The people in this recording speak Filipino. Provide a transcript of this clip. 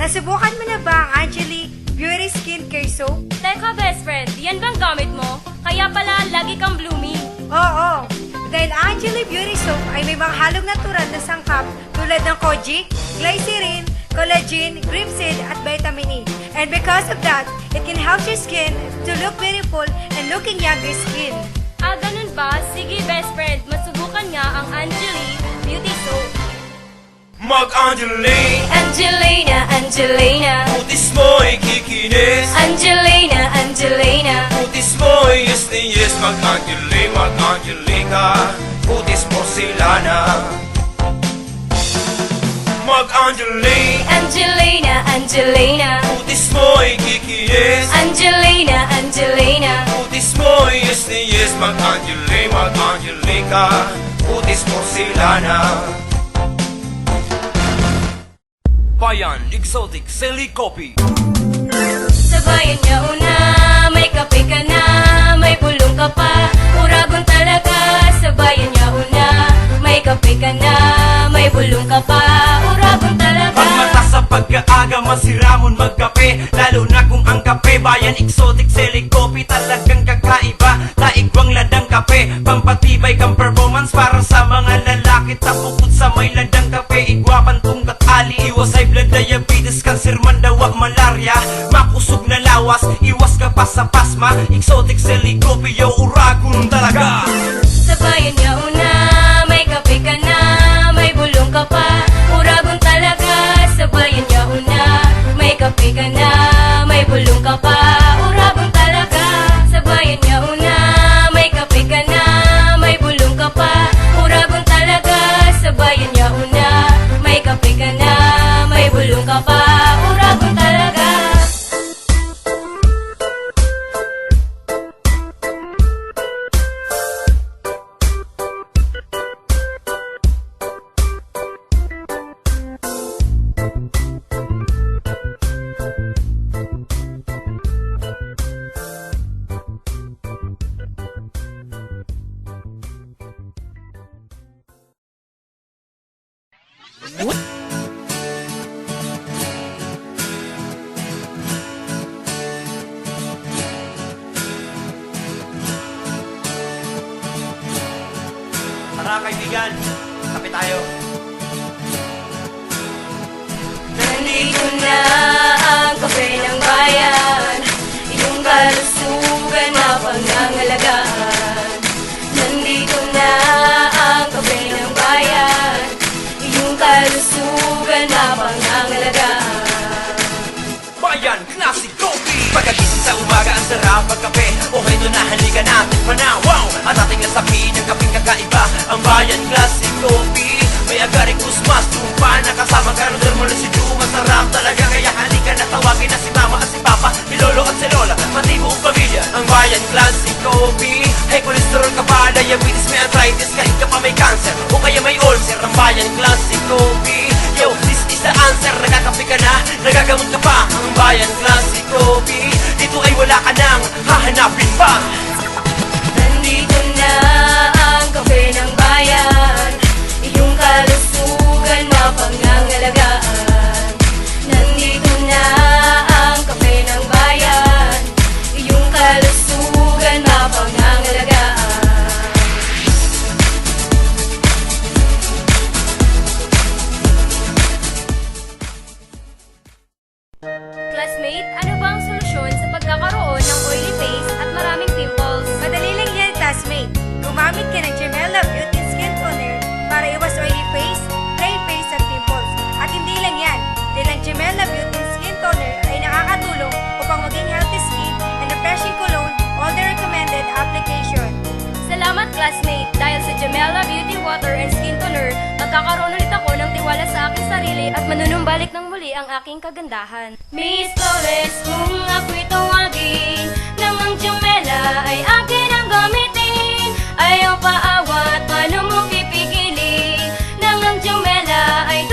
Nasubukan mo na ba ang Angelique Beauty Skincare Soap? Teka, best friend, yan bang gamit mo? Kaya pala, lagi kang blooming. Oo, dahil ang Angelique Beauty Soap ay may mga halong natural na sangkap tulad ng kojic, glycerin, collagen, grapeseed at vitamin E. And because of that, it can help your skin to look beautiful and looking younger skin. Ah, ganun ba? Sige, best friend, masubukan nga ang Angelique Beauty Soap. Mag-Angeline, Angelina, Angelina, putis mo'y kikinis. Angelina, Angelina, Putis mo'y yes na yes. Mag-Angeline, mag-Angeline ka, putis mo sila na. Mag-Angeline, Angelina, Angelina, putis mo'y kikinis. Angelina, Angelina, Putis mo'y yes na yes. Mag-Angeline, mag-Angeline ka, putis mo sila na. Bayan, exotic, silly copy. sa bayan niya una, may kape ka na, may bulong ka pa, uragon talaga. Sa bayan niya una, may kape ka na, may bulong ka pa, uragon talaga. Pag mata sa pagkaaga, masiramon magkape. Lalo na kung ang kape, bayan exotic, selling coffee. Talagang kakaiba, taigwang ladang kape. Pampatibay kang performance para sa mga lalaki. Tapukod sa may ladang kape, igwapan tungkat ali. Iwas high blood, diabetes, cancer, mandawa, malaria. Makusog na lawas, iwas ka pa sa pasma. Exotic, selling coffee, yo, uragon talaga. Sa bayan niya una, may kape ka na, may bulong ka pa, uragon talaga. Sa bayan niya una, may kape ka na, may bulong ka pa, uragon talaga. Sa bayan niya una, may kape ka na, may bulong ka pa, uragon talaga. Sa bayan niya una, may kape ka na, may bulong ka pa, uragon talaga. Tara kaibigan, kape tayo. Nandito na ang kape ng bayan, iyong kalusugan na pangangalagaan. Nandito na ang kape ng bayan, iyong kalusugan na pangangalagaan. Bayan Classic Coffee. Pagkagising sa umaga, ang sarap pagkape. Okay to na, halika natin pa na. Wow! At ating nasabihin ang kapeng kakaiba. Ang Bayan Classic Coffee. May agaricus mas tumpa na kasama karudal mo na si Ju. Masarap talaga, kaya halika na tawagin na si mama at si papa, si lolo at si lola, pati buong pamilya. Ang Bayan Classic Coffee. Hey, cholesterol ka pa, diabetes, may arthritis, kahit ka pa may cancer o kaya may ulcer. Ang Bayan Classic Coffee. Yo, this is the answer. Nagkakape ka na, nagagamot ka pa. Ang Bayan Classic Coffee. Dito ay wala ka nang hahanapin pa. Nandito na ang kape ng bayan, iyong kalusugan na pangangalagaan. Nandito na ang kape ng bayan, iyong kalusugan na pangangalagaan. Classmate, ano ba ang solusyon sa pagkakaroon ng oily face at maraming pimples? Madali lang yan, classmate. Gumamit ka ng Gemella Beauty Skin Toner para iwas oily face, dry face at pimples. At hindi lang yan, dahil ang Gemella Beauty Skin Toner ay nakakatulong upang maging healthy skin and refreshing cologne, all the recommended application. Salamat, classmate! Dahil sa Gemella Beauty Water and Skin Toner, magkakaroon ulit ako ng tiwala sa aking sarili at manunumbalik ng muli ang aking kagandahan. Miss Flores, kung ako'y tawagin, nang ang Gemella ay akin ang gamitin. Ayaw paawat, paano mo pipigilin? Nang ang Gemella ay